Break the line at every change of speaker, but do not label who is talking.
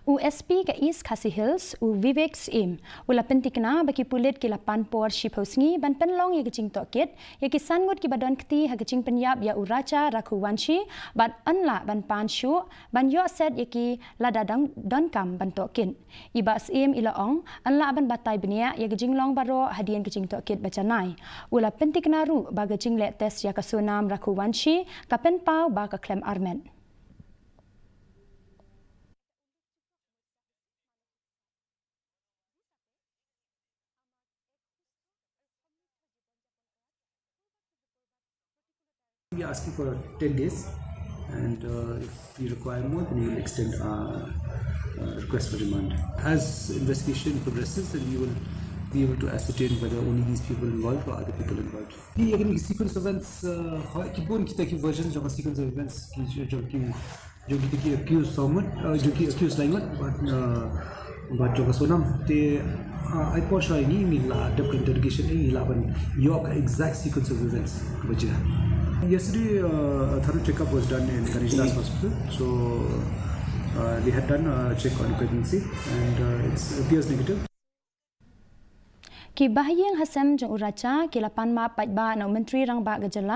USP ke East KHASI Hills Vivek Sim ula pentikna bagi Pulit ke lapan por shipho Sngi ban penlong ya kecing Tohkit ya kisan ngut ki badon keti ha Jingpyniap ya uraca raku wanshi ban anla ban pan shu ban yo set ya ki ladadang donkam ban Tohkit iba Sim ila ong anla ban batai benia ya jinglong baro hadian kecing Tohkit bacanai ula pentikna ru ba kecing le tes ya kasunam raku wanshi kapen pau ba ka klem armen.
We are asking for 10 days, and if we require more, then we will extend our request for remand. As investigation progresses, then we will be able to ascertain whether only these people involved or other people involved. The sequence of events, kita versions of a sequence of events, जो कि accused someone, जो कि accused लाइंगत, but जो कसोनम ते I post ini mila deep interrogation ini laban yok exact sequence of events wajah. Yesterday, a thorough checkup was done in Kanishdas Hospital. So they had done a check on pregnancy, and it appears negative.
Kiba yang hasam jeng uraca kilapan ma pajba na menteri rang ba gejala